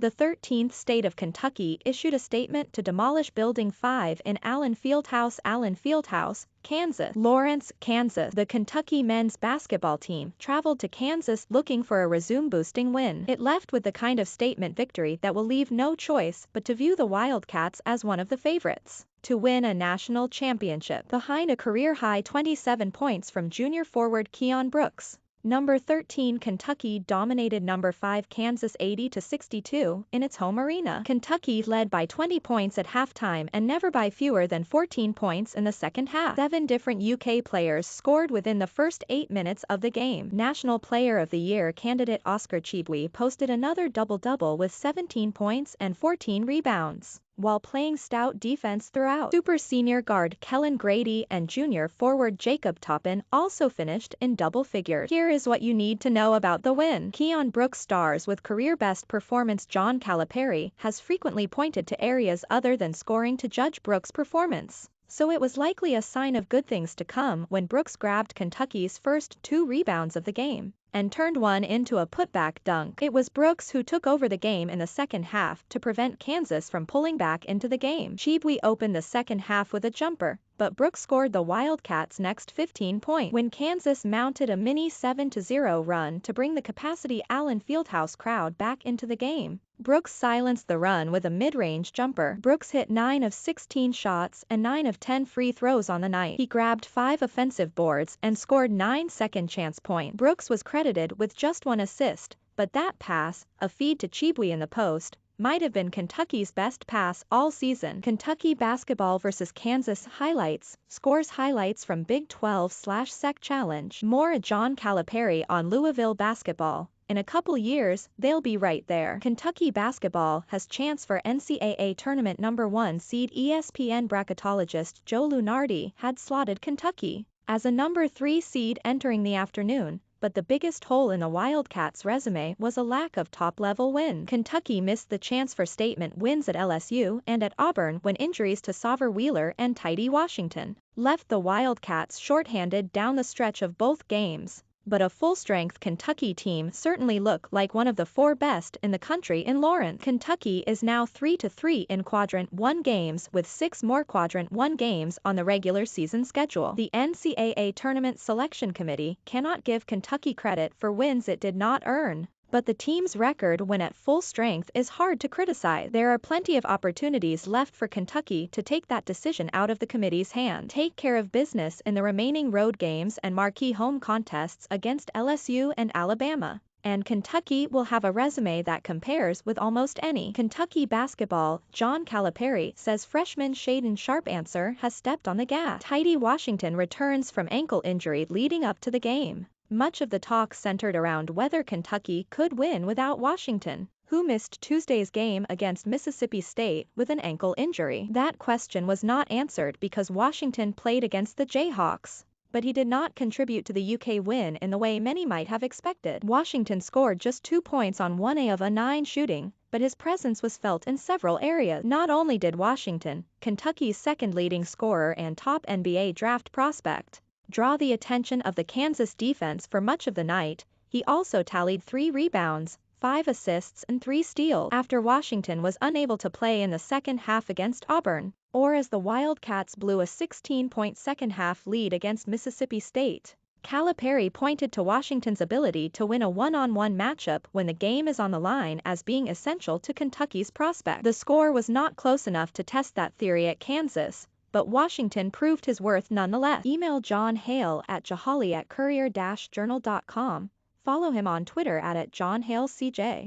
The 13th state of Kentucky issued a statement to demolish Building 5 in Allen Fieldhouse, Kansas. Lawrence, Kansas. The Kentucky men's basketball team traveled to Kansas looking for a resume-boosting win. It left with the kind of statement victory that will leave no choice but to view the Wildcats as one of the favorites to win a national championship, behind a career-high 27 points from junior forward Keion Brooks. Number 13 Kentucky dominated number 5 Kansas 80-62 in its home arena. Kentucky led by 20 points at halftime and never by fewer than 14 points in the second half. 7 different UK players scored within the first 8 minutes of the game. National Player of the Year candidate Oscar Tshiebwe posted another double-double with 17 points and 14 rebounds, while playing stout defense throughout. Super senior guard Kellan Grady and junior forward Jacob Toppin also finished in double figures. Here is what you need to know about the win. Keion Brooks stars with career best performance John Calipari has frequently pointed to areas other than scoring to judge Brooks' performance, so it was likely a sign of good things to come when Brooks grabbed Kentucky's first 2 rebounds of the game and turned one into a putback dunk. It was Brooks who took over the game in the second half to prevent Kansas from pulling back into the game. Tshiebwe opened the second half with a jumper, but Brooks scored the Wildcats' next 15 points when Kansas mounted a mini 7-0 run to bring the capacity Allen Fieldhouse crowd back into the game. Brooks silenced the run with a mid-range jumper. Brooks hit 9 of 16 shots and 9 of 10 free throws on the night. He grabbed 5 offensive boards and scored 9 second-chance points. Brooks was credited with just 1 assist, but that pass, a feed to Tshiebwe in the post, might have been Kentucky's best pass all season. Kentucky basketball versus Kansas highlights. Scores highlights from Big 12/SEC Challenge. More John Calipari on Louisville basketball. In a couple years, they'll be right there. Kentucky basketball has chance for NCAA Tournament number 1 seed. ESPN bracketologist Joe Lunardi had slotted Kentucky as a number 3 seed entering the afternoon, but the biggest hole in the Wildcats' resume was a lack of top-level win. Kentucky missed the chance for statement wins at LSU and at Auburn when injuries to Sahvir and TyTy Washington left the Wildcats shorthanded down the stretch of both games. But a full-strength Kentucky team certainly looked like one of the 4 best in the country in Lawrence. Kentucky is now 3-3 in Quadrant 1 games with 6 more Quadrant 1 games on the regular season schedule. The NCAA Tournament Selection Committee cannot give Kentucky credit for wins it did not earn, but the team's record when at full strength is hard to criticize. There are plenty of opportunities left for Kentucky to take that decision out of the committee's hand. Take care of business in the remaining road games and marquee home contests against LSU and Alabama, and Kentucky will have a resume that compares with almost any. Kentucky basketball, John Calipari says freshman Shaedon Sharpe answer has stepped on the gas. TyTy Washington returns from ankle injury leading up to the game. Much of the talk centered around whether Kentucky could win without Washington, who missed Tuesday's game against Mississippi State with an ankle injury. That question was not answered because Washington played against the Jayhawks, but he did not contribute to the UK win in the way many might have expected. Washington scored just 2 points on 1 of 9 shooting, but his presence was felt in several areas. Not only did Washington, Kentucky's second leading scorer and top NBA draft prospect, draw the attention of the Kansas defense for much of the night, he also tallied 3 rebounds, 5 assists and 3 steals after Washington was unable to play in the second half against Auburn, or as the Wildcats blew a 16-point second-half lead against Mississippi State. Calipari pointed to Washington's ability to win a one-on-one matchup when the game is on the line as being essential to Kentucky's prospect. The score was not close enough to test that theory at Kansas, but Washington proved his worth nonetheless. Email John Hale at jahali@courier-journal.com. Follow him on Twitter at JohnHaleCJ.